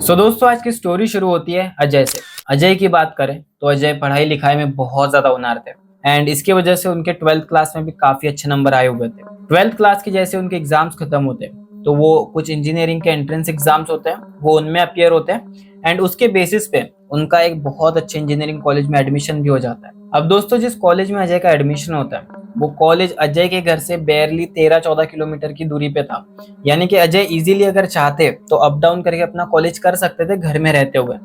दोस्तों आज की स्टोरी शुरू होती है अजय से। अजय की बात करें तो अजय पढ़ाई लिखाई में बहुत ज्यादा होनहार थे एंड इसकी वजह से उनके 12th क्लास में भी काफी अच्छे नंबर आए हुए थे। 12th क्लास के जैसे उनके एग्जाम्स खत्म होते हैं तो वो कुछ इंजीनियरिंग के एंट्रेंस एग्जाम्स होते हैं वो उनमें अपियर होते हैं एंड उसके बेसिस पे उनका एक बहुत अच्छे इंजीनियरिंग कॉलेज में एडमिशन भी हो जाता है। अब दोस्तों जिस कॉलेज में अजय का एडमिशन होता है वो कॉलेज अजय के घर से बेयरली 13-14 किलोमीटर की दूरी पे था। यानी कि अजय इजीली अगर चाहते तो अप डाउन करके अपना कॉलेज कर सकते थे घर में रहते हुए।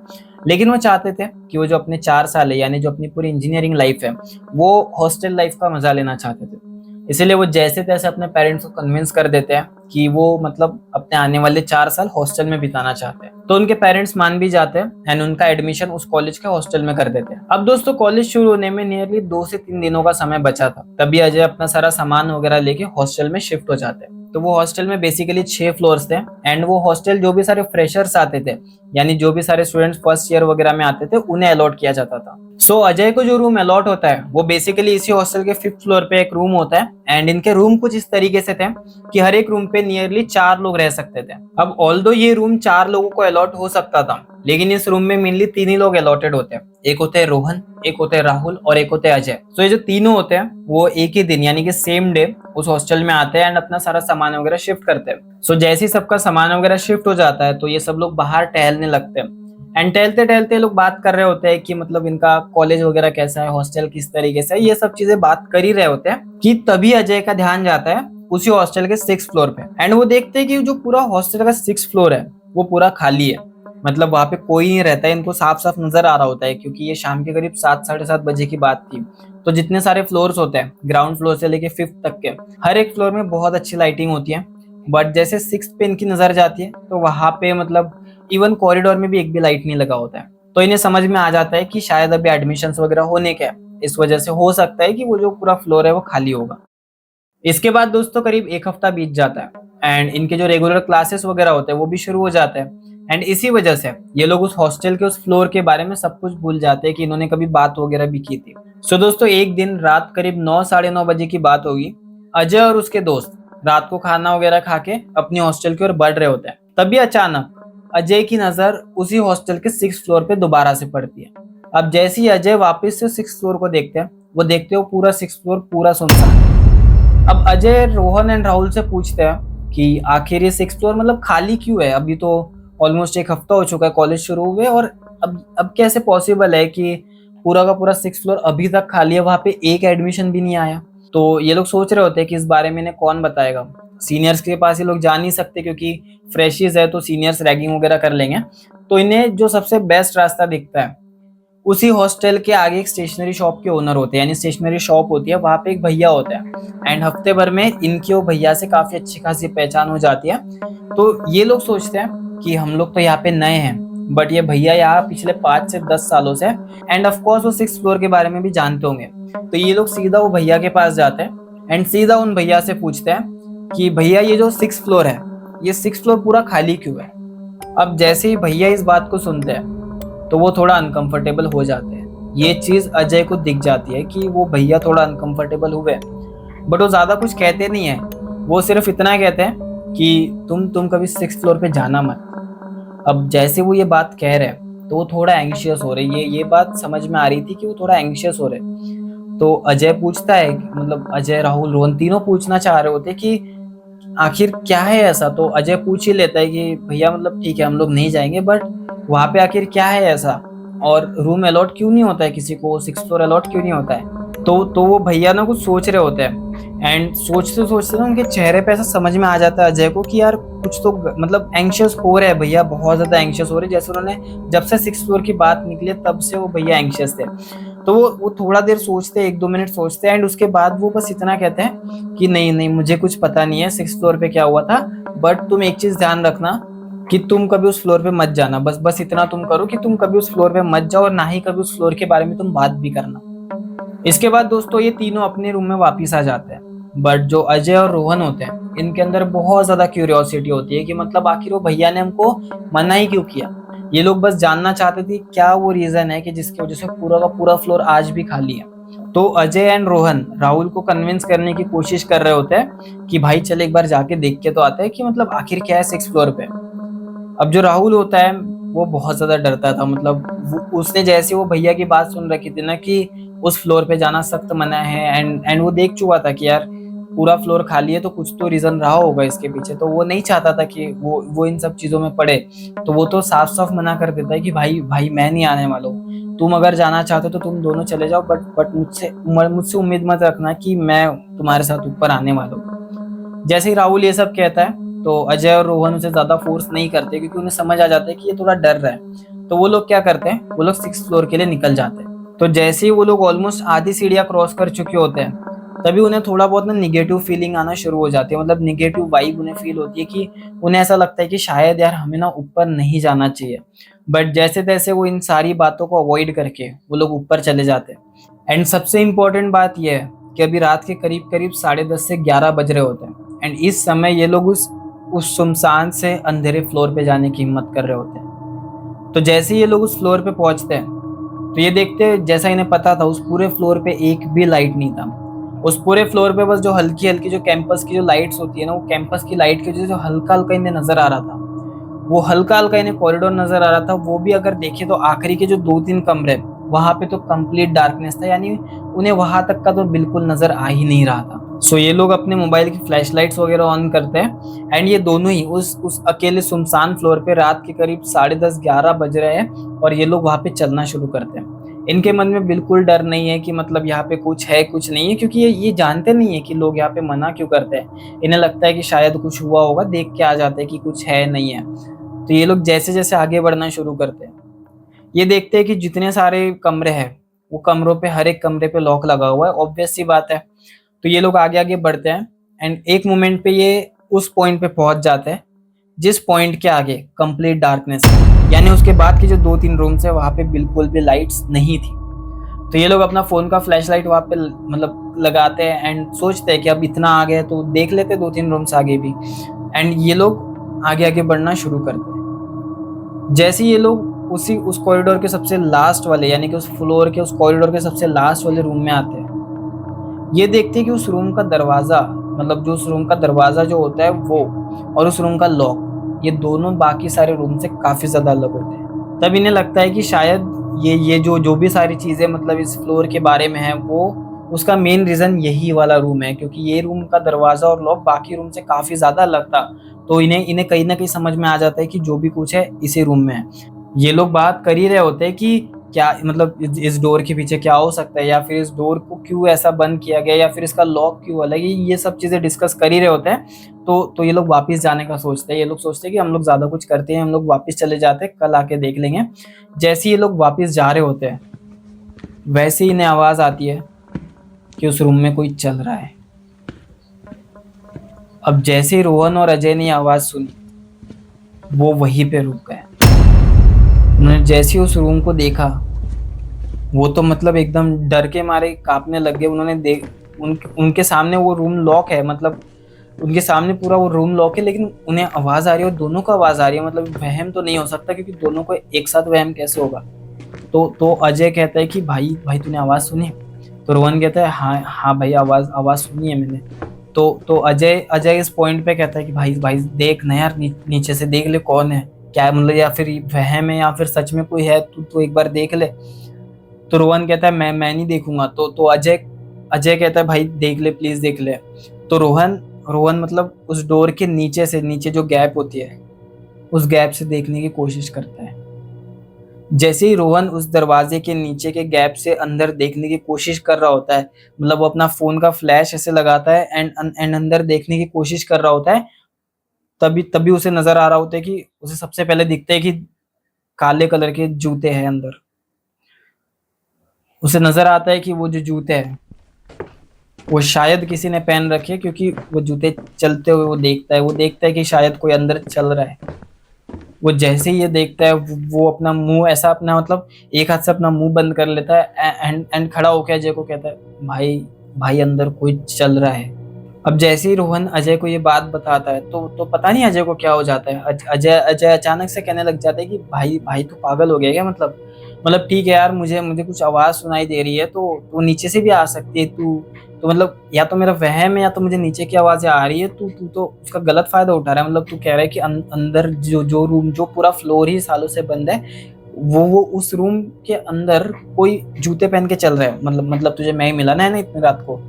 लेकिन वो चाहते थे कि वो जो अपने 4 साल है यानी जो अपनी पूरी इंजीनियरिंग लाइफ है वो हॉस्टल लाइफ का मजा लेना चाहते थे। इसीलिए वो जैसे तैसे अपने पेरेंट्स को कन्विंस कर देते हैं कि वो मतलब अपने आने वाले 4 साल हॉस्टल में बिताना चाहते हैं। तो उनके पेरेंट्स मान भी जाते हैं एंड उनका एडमिशन उस कॉलेज के हॉस्टल में कर देते हैं। अब दोस्तों कॉलेज शुरू होने में नियरली 2 से 3 दिनों का समय बचा था, तभी अजय अपना सारा सामान वगैरह लेके हॉस्टल में शिफ्ट हो जाते हैं। तो वो हॉस्टल में बेसिकली 6 फ्लोर्स थे एंड वो हॉस्टल जो भी सारे फ्रेशर्स आते थे यानी जो भी सारे स्टूडेंट्स फर्स्ट ईयर वगैरह में आते थे उन्हें अलॉट किया जाता था। अजय को जो रूम अलॉट होता है वो बेसिकली इसी हॉस्टल के 5th फ्लोर पे एक रूम होता है एंड इनके रूम कुछ इस तरीके से थे कि हर एक रूम पे नियरली 4 लोग रह सकते थे। अब ऑल्दो ये रूम 4 लोगों को अलॉट हो सकता था लेकिन इस रूम में मेनली 3 ही लोग अलॉटेड होते हैं। एक होते हैं रोहन, एक होते हैं राहुल और एक होते हैं अजय। ये जो तीनों होते हैं वो एक ही दिन यानी कि सेम डे उस हॉस्टल में आते हैं एंड अपना सारा सामान वगैरह शिफ्ट करते हैं। जैसे ही सबका सामान वगैरह शिफ्ट हो जाता है तो ये सब लोग बाहर टहलने लगते हैं एंड टहलते टहलते लोग बात कर रहे होते हैं कि मतलब इनका कॉलेज वगैरह कैसा है, हॉस्टल किस तरीके से है, ये सब चीजें बात कर ही रहे होते हैं कि तभी अजय का ध्यान जाता है उसी हॉस्टल के 6th फ्लोर पे एंड वो देखते हैं कि जो पूरा हॉस्टल का 6th फ्लोर है वो पूरा खाली है। मतलब वहां पे कोई नहीं रहता है, इनको साफ साफ नजर आ रहा होता है क्योंकि ये शाम के करीब 7-7:30 बजे की बात थी। तो जितने सारे फ्लोर्स होते हैं ग्राउंड फ्लोर से लेके 5th तक के हर एक फ्लोर में बहुत अच्छी लाइटिंग होती है, बट जैसे 6th पे इनकी नजर जाती है तो वहां पे मतलब इवन कॉरिडोर में भी एक भी लाइट नहीं लगा होता है। तो इन्हें समझ में आ जाता है कि शायद अभी एडमिशन वगैरह होने के हैं, इस वजह से हो सकता है कि वो जो पूरा फ्लोर है वो खाली होगा। इसके बाद दोस्तों करीब एक हफ्ता बीत जाता है एंड इनके जो रेगुलर क्लासेस वगैरह होते हैं वो भी शुरू हो जाते हैं एंड इसी वजह से ये लोग उस हॉस्टल के उस फ्लोर के बारे में सब कुछ भूल जाते हैं कि इन्होंने कभी बात वगैरह भी की थी। दोस्तों एक दिन रात करीब 9-9:30 बजे की बात होगी। अजय और उसके दोस्त रात को खाना वगैरह खा के अपनी हॉस्टल की ओर बढ़ रहे होते हैं, तभी अचानक अजय की नजर उसी हॉस्टल के 6th फ्लोर पे दोबारा से पड़ती है। अब जैसे ही अजय वापस से 6th फ्लोर को देखते हैं वो देखते हो पूरा 6th फ्लोर पूरा सुनसान है। अब अजय रोहन एंड राहुल से पूछते हैं कि आखिर ये 6th फ्लोर मतलब खाली क्यों है, अभी तो ऑलमोस्ट एक हफ्ता हो चुका है कॉलेज शुरू हुए और अब कैसे पॉसिबल है कि पूरा का पूरा 6th फ्लोर अभी तक खाली है, वहां पे एक एडमिशन भी नहीं आया। तो ये लोग सोच रहे होते हैं कि इस बारे में इन्हें कौन बताएगा, सीनियर्स के पास ये लोग जा नहीं सकते क्योंकि फ्रेशियस है तो सीनियर्स रैगिंग वगैरह कर लेंगे। तो इन्हें जो सबसे बेस्ट रास्ता दिखता है उसी हॉस्टल के आगे एक स्टेशनरी शॉप के ओनर होते हैं, यानी स्टेशनरी शॉप होती है, वहां पे एक भैया होता है एंड हफ्ते भर में इनकी वो भैया से काफी अच्छी खासी पहचान हो जाती है। तो ये लोग सोचते हैं कि हम लोग तो यहाँ पे नए हैं बट ये भैया यहाँ पिछले 5 से 10 सालों से एंड ऑफकोर्स वो 6th फ्लोर के बारे में भी जानते होंगे। तो ये लोग सीधा वो भैया के पास जाते हैं एंड सीधा उन भैया से पूछते हैं कि भैया ये जो 6th फ्लोर है ये 6th फ्लोर पूरा खाली क्यों है। अब जैसे ही भैया इस बात को सुनते हैं तो वो थोड़ा अनकंफर्टेबल हो जाते हैं। ये चीज अजय को दिख जाती है कि वो भैया थोड़ा अनकंफर्टेबल हुए, बट वो ज्यादा कुछ कहते नहीं है, वो सिर्फ इतना कहते हैं कि तुम कभी 6th फ्लोर पे जाना मत। अब जैसे वो ये बात कह रहे हैं तो वो थोड़ा एंग्शियस हो रहे, ये बात समझ में आ रही थी कि वो थोड़ा एंग्शियस हो रहे। तो अजय पूछता है, मतलब अजय राहुल रोहन तीनों पूछना चाह रहे होते कि आखिर क्या है ऐसा। तो अजय पूछ ही लेता है कि भैया मतलब ठीक है हम लोग नहीं जाएंगे बट वहां पे आखिर क्या है ऐसा, और रूम अलॉट क्यों नहीं होता है किसी को, 6th फ्लोर अलॉट क्यों नहीं होता है। तो वो भैया ना कुछ सोच रहे होते हैं एंड सोचते सोचते ना उनके चेहरे पे ऐसा समझ में आ जाता है अजय को कि यार कुछ तो मतलब एंग्शियस हो रहे हैं भैया, बहुत ज्यादा एंग्शियस हो रहे, जैसे उन्होंने जब से 6th फ्लोर की बात निकली तब से वो भैया एंग्शियस थे। तो वो थोड़ा देर सोचते हैं, 1-2 मिनट सोचते हैं एंड उसके बाद वो बस इतना कहते हैं कि नहीं नहीं मुझे कुछ पता नहीं है 6th फ्लोर पे क्या हुआ था, बट तुम एक चीज ध्यान रखना कि तुम कभी उस फ्लोर पे मत जाना, बस इतना तुम करो कि तुम कभी उस फ्लोर पे मत जाओ और ना ही कभी उस फ्लोर के बारे में तुम बात भी करना। इसके बाद दोस्तों ये तीनों अपने रूम में वापस आ जाते हैं, बट जो अजय और रोहन होते हैं इनके अंदर बहुत ज्यादा क्यूरियोसिटी होती है कि मतलब आखिर वो भैया ने हमको मना ही क्यों किया। ये लोग बस जानना चाहते थे क्या वो रीजन है कि जिसकी वजह से पूरा का पूरा फ्लोर आज भी खाली है। तो अजय एंड रोहन राहुल को कन्विंस करने की कोशिश कर रहे होते हैं कि भाई चल एक बार जाके देख के तो आते हैं कि मतलब आखिर क्या है 6th फ्लोर पे। अब जो राहुल होता है वो बहुत ज़्यादा डरता था। मतलब उसने जैसे वो भैया की बात सुन रखी थी ना कि उस फ्लोर पे जाना सख्त मना है, एंड वो देख चुका था कि यार पूरा फ्लोर खाली है तो कुछ तो रीज़न रहा होगा इसके पीछे, तो वो नहीं चाहता था कि वो इन सब चीज़ों में पड़े। तो वो तो साफ-साफ मना कर देता है कि भाई भाई मैं नहीं आने वाला हूँ। तुम अगर जाना चाहते हो तो तुम दोनों चले जाओ, बट मुझसे उम्मीद मत रखना कि मैं तुम्हारे साथ ऊपर आने वाला हूँ। जैसे ही राहुल ये सब कहता है तो अजय और रोहन उसे ज़्यादा फ़ोर्स नहीं करते, क्योंकि उन्हें समझ आ जाता है कि ये थोड़ा डर रहा है। तो वो लोग क्या करते हैं, वो लोग 6th फ्लोर के लिए निकल जाते हैं। तो जैसे ही वो लोग ऑलमोस्ट आधी सीढ़ियाँ क्रॉस कर चुके होते हैं, तभी उन्हें थोड़ा बहुत ना नेगेटिव फीलिंग आना शुरू हो जाती है। मतलब नेगेटिव वाइब उन्हें फील होती है कि उन्हें ऐसा लगता है कि शायद यार हमें ना ऊपर नहीं जाना चाहिए। बट जैसे-तैसे वो इन सारी बातों को अवॉइड करके वो लोग ऊपर चले जाते हैं। एंड सबसे इम्पोर्टेंट बात ये है कि अभी रात के करीब-करीब 10:30 से 11 बज रहे होते हैं, एंड इस समय ये लोग उस सुनसान से अंधेरे फ्लोर पे जाने की हिम्मत कर रहे होते हैं। तो जैसे ही ये लोग उस फ्लोर पे पहुंचते हैं, तो ये देखते हैं, जैसा इन्हें पता था, उस पूरे फ्लोर पे एक भी लाइट नहीं था। उस पूरे फ्लोर पे बस जो हल्की-हल्की जो कैंपस की जो लाइट्स होती है ना, वो कैंपस की लाइट की वजह से जो हल्का-हल्का इन्हें नज़र आ रहा था, वो हल्का-हल्का इन्हें कॉरिडोर नज़र आ रहा था। वो भी अगर देखें तो आखिरी के जो 2-3 कमरे, वहाँ पे तो कंप्लीट डार्कनेस था, यानी उन्हें वहाँ तक का तो बिल्कुल नज़र आ ही नहीं रहा था। सो ये लोग अपने मोबाइल की फ्लैशलाइट्स वगैरह ऑन करते हैं, एंड ये दोनों ही उस अकेले सुनसान फ्लोर पे रात के करीब 10:30-11 बज रहे हैं, और ये लोग वहाँ पे चलना शुरू करते हैं। इनके मन में बिल्कुल डर नहीं है कि मतलब यहाँ पे कुछ है कुछ नहीं है, क्योंकि ये जानते नहीं है कि लोग यहाँ पे मना क्यों करते हैं। इन्हें लगता है कि शायद कुछ हुआ होगा, देख के आ जाते हैं कि कुछ है नहीं है। तो ये लोग जैसे-जैसे आगे बढ़ना शुरू करते हैं, ये देखते हैं कि जितने सारे कमरे हैं, वो कमरों पे हर एक कमरे पे लॉक लगा हुआ है, ऑब्वियस सी बात है। तो ये लोग आगे-आगे बढ़ते हैं, एंड एक मोमेंट पे ये उस पॉइंट पे पहुँच जाते हैं, जिस पॉइंट के आगे कंप्लीट डार्कनेस है। यानी उसके बाद के जो 2-3 रूम्स है, वहाँ पे बिल्कुल भी लाइट्स नहीं थी। तो ये लोग अपना फ़ोन का फ्लैशलाइट वहाँ पे मतलब लगाते हैं, एंड सोचते हैं कि अब इतना आ गया तो देख लेते 2-3 रूम्स आगे भी। एंड ये लोग आगे-आगे बढ़ना शुरू करते हैं। जैसे ही ये लोग उस कॉरिडोर के सबसे लास्ट वाले, यानी कि उस फ्लोर के उस कॉरिडोर के सबसे लास्ट वाले रूम में आते हैं, ये देखते हैं कि उस रूम का दरवाज़ा, मतलब जो उस रूम का दरवाज़ा जो होता है वो, और उस रूम का लॉक, ये दोनों बाकी सारे रूम से काफ़ी ज़्यादा अलग होते हैं। तब इन्हें लगता है कि शायद ये जो भी सारी चीज़ें मतलब इस फ्लोर के बारे में है, वो उसका मेन रीज़न यही वाला रूम है, क्योंकि ये रूम का दरवाज़ा और लॉक बाकी रूम से काफ़ी ज़्यादा अलग था। तो इन्हें कहीं न कहीं समझ में आ जाता है कि जो भी कुछ है इसी रूम में है। ये लोग बात कर ही रहे होते हैं कि क्या मतलब इस डोर के पीछे क्या हो सकता है, या फिर इस डोर को क्यों ऐसा बंद किया गया, या फिर इसका लॉक क्यों अलग है, ये सब चीज़ें डिस्कस कर ही रहे होते हैं। तो ये लोग वापस जाने का सोचते हैं। ये लोग सोचते हैं कि हम लोग ज़्यादा कुछ करते हैं, हम लोग वापस चले जाते हैं, कल आके देख लेंगे। जैसे ही ये लोग वापस जा रहे होते हैं, वैसे ही इन्हें आवाज़ आती है कि उस रूम में कोई चल रहा है। अब जैसे ही रोहन और अजय ने ये आवाज़ सुनी, वो वहीं पे रुक गए। उन्होंने जैसे ही उस रूम को देखा, वो तो मतलब एकदम डर के मारे काँपने लग गए। उन्होंने उनके सामने वो रूम लॉक है, मतलब उनके सामने पूरा वो रूम लॉक है, लेकिन उन्हें आवाज़ आ रही है, और दोनों को आवाज़ आ रही है। मतलब वहम तो नहीं हो सकता, क्योंकि दोनों को एक साथ वहम कैसे होगा? तो अजय कहता है कि भाई भाई तूने आवाज़ सुनी? तो रोहन कहता है हाँ हाँ भाई, आवाज़ सुनी है मैंने। तो अजय इस पॉइंट पे कहता है कि भाई भाई देख ना यार, नीचे से देख ले कौन है, क्या है, मतलब या फिर वहम है या फिर सच में कोई है, तू एक बार देख ले। तो रोहन कहता है मैं नहीं देखूंगा। तो अजय कहता है भाई देख ले, प्लीज देख ले। तो रोहन मतलब उस डोर के नीचे जो गैप होती है, उस गैप से देखने की कोशिश करता है। जैसे ही रोहन उस दरवाजे के नीचे के गैप से अंदर देखने की कोशिश कर रहा होता है, मतलब वो अपना फोन का फ्लैश ऐसे लगाता है एंड अंदर देखने की कोशिश कर रहा होता है, तभी तभी उसे नजर आ रहा होता है कि उसे सबसे पहले दिखता है कि काले कलर के जूते हैं अंदर। उसे नजर आता है कि वो जो जूते हैं वो शायद किसी ने पहन रखे, क्योंकि वो जूते चलते हुए वो देखता है कि शायद कोई अंदर चल रहा है। वो जैसे ही ये देखता है, वो अपना मुंह ऐसा अपना मतलब एक हाथ से अपना मुंह बंद कर लेता है, एंड खड़ा होकर अजय को कहता है भाई भाई अंदर कोई चल रहा है। अब जैसे ही रोहन अजय को ये बात बताता है, तो पता नहीं अजय को क्या हो जाता है। अजय अचानक से कहने लग जाता है कि भाई भाई तू पागल हो गया क्या? मतलब ठीक है यार, मुझे कुछ आवाज़ सुनाई दे रही है, तो तू नीचे से भी आ सकती है, तू तो मतलब या तो मेरा वहम है या तो मुझे नीचे की आवाजें आ रही है। तू तू तो उसका गलत फायदा उठा रहा है। मतलब तू कह रहा है कि अंदर जो जो रूम, जो पूरा फ्लोर ही सालों से बंद है, वो उस रूम के अंदर कोई जूते पहन के चल रहा है। मतलब तुझे मैं ही मिला ना है ना इतनी रात को।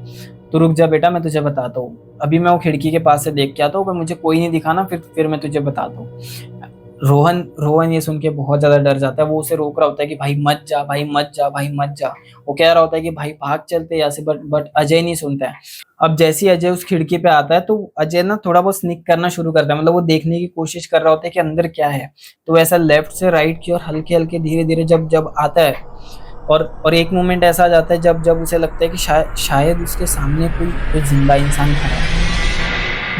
तो रुक जा बेटा, मैं तुझे बताता हूँ। अभी मैं वो खिड़की के पास से देख के आता हूँ, अगर मुझे कोई नहीं दिखा ना, फिर मैं तुझे बताता हूँ। रोहन रोहन ये सुन के बहुत ज्यादा डर जाता है। वो उसे रोक रहा होता है कि भाई मत जा, भाई मत जा, भाई मत जा। वो कह रहा होता है कि भाई भाग चलते यहाँ से, बट अजय नहीं सुनता है। अब जैसे ही अजय उस खिड़की पे आता है, तो अजय ना थोड़ा बहुत स्निक करना शुरू करता है। मतलब वो देखने की कोशिश कर रहा होता है कि अंदर क्या है। तो ऐसा लेफ्ट से राइट की ओर हल्के हल्के धीरे धीरे जब जब आता है, और एक मोमेंट ऐसा आ जाता है जब जब उसे लगता है कि शायद उसके सामने कोई जिंदा इंसान खड़ा है।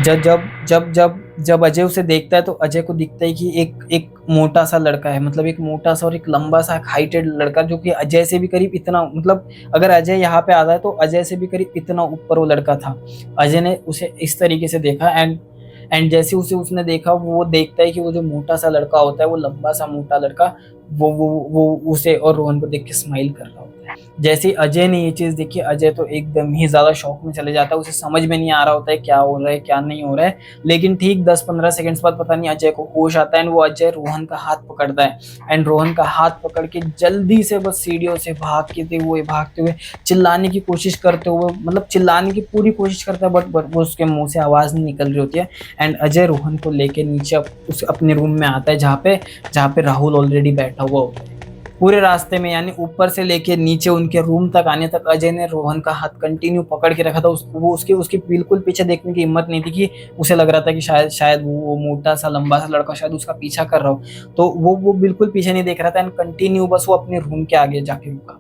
जब जब जब जब जब अजय उसे देखता है, तो अजय को दिखता है कि एक एक मोटा सा लड़का है। मतलब एक मोटा सा और एक लंबा सा हाइटेड लड़का, जो कि अजय से भी करीब इतना, मतलब अगर अजय यहाँ पे आता है तो अजय से भी करीब इतना ऊपर वो लड़का था। अजय ने उसे इस तरीके से देखा, एंड जैसे उसे उसने देखा, वो देखता है कि वो जो मोटा सा लड़का होता है, वो लंबा सा मोटा लड़का, वो उसे और रोहन को देख के स्माइल कर रहा होता है। जैसे ही अजय ने ये चीज देखी, अजय तो एकदम ही ज्यादा शॉक में चले जाता है। उसे समझ में नहीं आ रहा होता है क्या हो रहा है क्या नहीं हो रहा है। लेकिन ठीक 10-15 सेकंड्स बाद पता नहीं अजय को होश आता है, एंड वो अजय रोहन का हाथ पकड़ता है। एंड रोहन का हाथ पकड़ के जल्दी से बस सीढ़ियों से भागते हुए चिल्लाने की कोशिश करते हुए, मतलब चिल्लाने की पूरी कोशिश करता है, बट वो उसके मुंह से आवाज नहीं निकल रही होती है। एंड अजय रोहन को लेके नीचे उस अपने रूम में आता है, जहाँ पे राहुल ऑलरेडी बैठा हुआ होता है। पूरे रास्ते में, यानी ऊपर से लेके नीचे उनके रूम तक आने तक, अजय ने रोहन का हाथ कंटिन्यू पकड़ के रखा था। वो उसके उसके बिल्कुल पीछे देखने की हिम्मत नहीं थी, कि उसे लग रहा था कि शायद शायद वो मोटा सा लंबा सा लड़का शायद उसका पीछा कर रहा हो। तो वो बिल्कुल पीछे नहीं देख रहा था, एंड कंटिन्यू बस वो अपने रूम के आगे जाके रुका।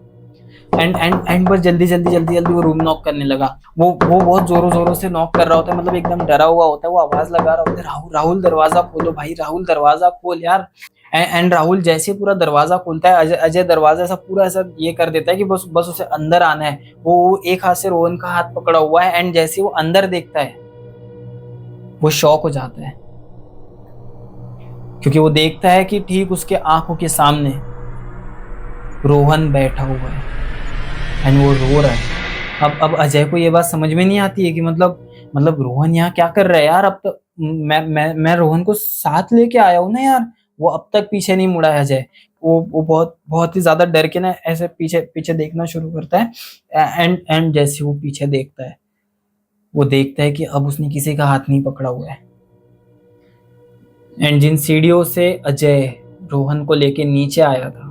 एंड बस जल्दी वो रूम नॉक करने लगा। वो बहुत जोरों जोरों से नॉक कर रहा होता है, मतलब एकदम डरा हुआ होता है। वो आवाज लगा रहा होता है, राहुल राहुल दरवाजा खोलो भाई, राहुल दरवाजा खोल यार। एंड राहुल जैसे पूरा दरवाजा खोलता है, अजय दरवाजा ऐसा पूरा ऐसा ये कर देता है कि बस बस उसे अंदर आना है। वो एक हाथ से रोहन का हाथ पकड़ा हुआ है, एंड जैसे वो अंदर देखता है, वो शॉक हो जाता है। क्योंकि वो देखता है कि ठीक उसके आंखों के सामने रोहन बैठा हुआ है, एंड वो रो रहा है। अब अजय को ये बात समझ में नहीं आती है कि मतलब रोहन यहाँ क्या कर रहा है यार। अब तो मैं रोहन को साथ लेके आया हूँ ना यार। वो अब तक पीछे नहीं मुड़ा है अजय। वो बहुत बहुत ही ज्यादा डर के ना ऐसे पीछे पीछे देखना शुरू करता है। एंड जैसे वो पीछे देखता है, वो देखता है कि अब उसने किसी का हाथ नहीं पकड़ा हुआ है। एंड जिन सीढ़ियों से अजय रोहन को लेके नीचे आया था,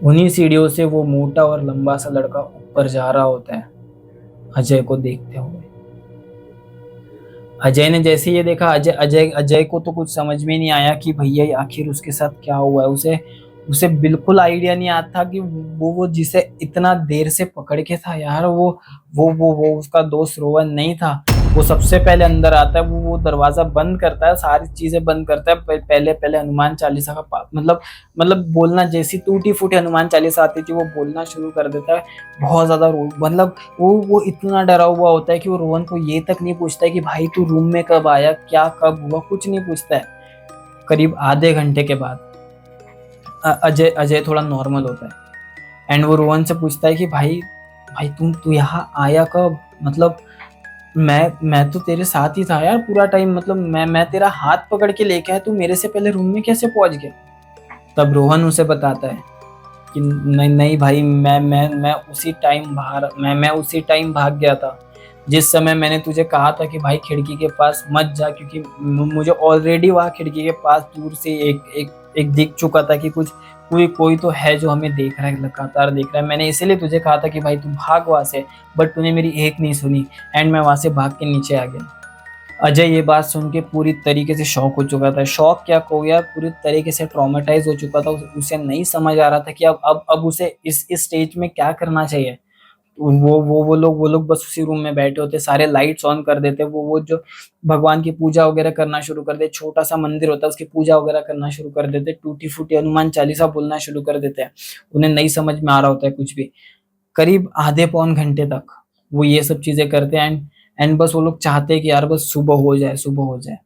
उन्हीं सीढ़ियों से वो मोटा और लंबा सा लड़का ऊपर जा रहा होता है, अजय को देखते हुए। अजय ने जैसे ये देखा, अजय को तो कुछ समझ में नहीं आया कि भैया ये आखिर उसके साथ क्या हुआ है। उसे उसे बिल्कुल आइडिया नहीं आता कि वो जिसे इतना देर से पकड़ के था यार, वो उसका दोस्त रोहन नहीं था। वो सबसे पहले अंदर आता है, वो दरवाजा बंद करता है, सारी चीजें बंद करता है। पहले पहले हनुमान चालीसा का मतलब बोलना, जैसी टूटी फूटी हनुमान चालीसा आती थी वो बोलना शुरू कर देता है। बहुत ज्यादा मतलब वो इतना डरा हुआ होता है कि वो रोहन को ये तक नहीं पूछता है कि भाई तू रूम में कब आया, क्या कब हुआ, कुछ नहीं पूछता है। करीब आधे घंटे के बाद अजय अजय थोड़ा नॉर्मल होता है, एंड वो रोहन से पूछता है कि भाई भाई तू यहाँ आया कब। मतलब मैं तो तेरे साथ ही था यार पूरा टाइम। मतलब मैं तेरा हाथ पकड़ के लेके आया, तू मेरे से पहले रूम में कैसे पहुंच गया। तब रोहन उसे बताता है कि नहीं नहीं भाई, मैं उसी टाइम बाहर मैं उसी टाइम भाग गया था, जिस समय मैंने तुझे कहा था कि भाई खिड़की के पास मत जा। क्योंकि मुझे ऑलरेडी वहां खिड़की के पास दूर से एक दिख चुका था कि कुछ कोई कोई तो है जो हमें देख रहा है, लगातार देख रहा है। मैंने इसीलिए तुझे कहा था कि भाई तू भाग वहां से, बट तूने मेरी एक नहीं सुनी, एंड मैं वहां से भाग के नीचे आ गया। अजय ये बात सुन के पूरी तरीके से शॉक हो चुका था। शॉक क्या को यार, पूरी तरीके से ट्रॉमेटाइज हो चुका था। उसे नहीं समझ आ रहा था कि अब उसे इस स्टेज में क्या करना चाहिए। वो लोग बस उसी रूम में बैठे होते, सारे लाइट्स ऑन कर देते। वो जो भगवान की पूजा वगैरह करना शुरू कर दे, छोटा सा मंदिर होता है उसकी पूजा वगैरह करना शुरू कर देते, टूटी फूटी हनुमान चालीसा बोलना शुरू कर देते हैं। उन्हें नहीं समझ में आ रहा होता है कुछ भी। करीब आधे पौन घंटे तक वो ये सब चीजें करते हैं, एंड बस वो लोग चाहते हैं कि यार बस सुबह हो जाए, सुबह हो जाए।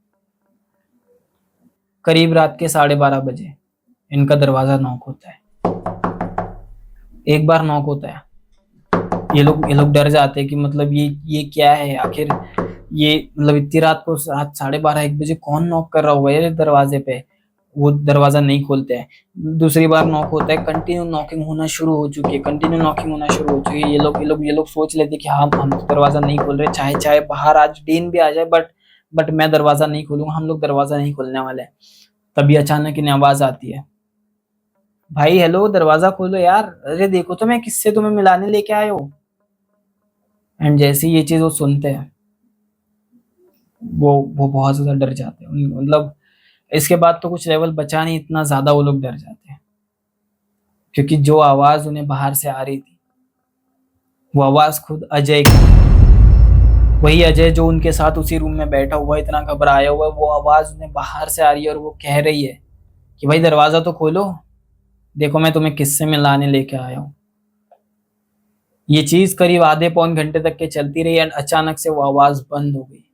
करीब रात के 12:30 बजे इनका दरवाजा नॉक होता है। एक बार नॉक होता है, ये लोग डर जाते हैं कि मतलब ये क्या है आखिर, ये मतलब इतनी रात को, रात 12:30-1 बजे कौन नॉक कर रहा होगा ये दरवाजे पे। वो दरवाजा नहीं खोलते हैं। दूसरी बार नॉक होता है, कंटिन्यू नॉकिंग होना शुरू हो चुकी है, कंटिन्यू नॉकिंग होना शुरू हो चुकी है। ये लोग सोच लेते हैं कि हाँ, हम तो दरवाजा नहीं खोल रहे, चाहे चाहे बाहर आज दिन भी आ जाए, बट मैं दरवाजा नहीं खोलूंगा, हम लोग दरवाजा नहीं खोलने वाले हैं। तभी अचानक इन्हें आवाज आती है, भाई हेलो, दरवाजा खोलो यार, अरे देखो तो मैं किससे तुम्हें मिलाने लेके आया हूँ। एंड जैसे ही ये चीज वो सुनते हैं, वो बहुत ज्यादा डर जाते हैं। मतलब इसके बाद तो कुछ लेवल बचा नहीं, इतना ज्यादा वो लोग डर जाते हैं। क्योंकि जो आवाज उन्हें बाहर से आ रही थी, वो आवाज खुद अजय की। वही अजय जो उनके साथ उसी रूम में बैठा हुआ, इतना घबराया हुआ है, वो आवाज उन्हें बाहर से आ रही है और वो कह रही है कि भाई दरवाजा तो खोलो, देखो मैं तुम्हें किससे मिलाने लेके आया हूँ। ये चीज करीब आधे पौन घंटे तक के चलती रही एंड अचानक से वो आवाज बंद हो गई।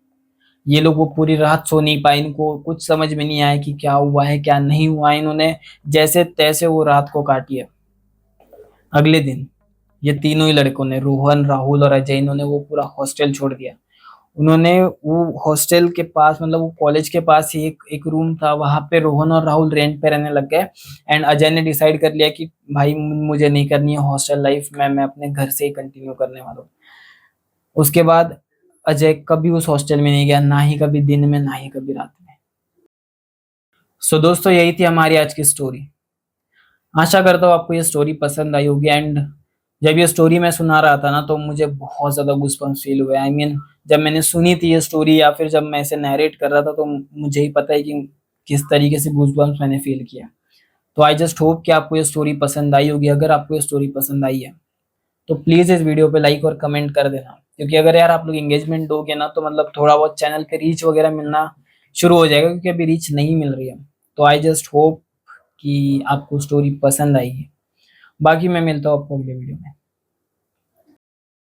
ये लोग वो पूरी रात सो नहीं पाए, इनको कुछ समझ में नहीं आया कि क्या हुआ है क्या नहीं हुआ है। इन्होंने जैसे तैसे वो रात को काटी है। अगले दिन ये तीनों ही लड़कों ने, रोहन, राहुल और अजय, इन्होंने वो पूरा हॉस्टल छोड़ दिया। उन्होंने वो हॉस्टल के पास, मतलब वो कॉलेज के पास ही एक एक रूम था, वहां पे रोहन और राहुल रेंट पे रहने लग गए। एंड अजय ने डिसाइड कर लिया कि भाई मुझे नहीं करनी है हॉस्टल लाइफ, मैं अपने घर से ही कंटिन्यू करने वाला हूँ। उसके बाद अजय कभी उस हॉस्टल में नहीं गया, ना ही कभी दिन में, ना ही कभी रात में। सो दोस्तों, यही थी हमारी आज की स्टोरी। आशा करता हूँ आपको ये स्टोरी पसंद आई होगी। एंड जब ये स्टोरी मैं सुना रहा था ना, तो मुझे बहुत ज्यादा गूज़बम्प्स फील हुए। आई मीन जब मैंने सुनी थी ये स्टोरी, या फिर जब मैं इसे नरेट कर रहा था, तो मुझे ही पता है कि किस तरीके से गूज़बम्प्स मैंने फील किया। तो आई जस्ट होप कि आपको ये स्टोरी पसंद आई होगी। अगर आपको ये स्टोरी पसंद आई है तो प्लीज इस वीडियो पे लाइक और कमेंट कर देना। क्योंकि अगर यार आप लोग एंगेजमेंट दोगे ना, तो मतलब थोड़ा बहुत चैनल पे रीच वगैरह मिलना शुरू हो जाएगा, क्योंकि अभी रीच नहीं मिल रही है। तो आई जस्ट होप कि आपको स्टोरी पसंद आई है। बाकी मैं मिलता हूँ आपको अगले वीडियो में।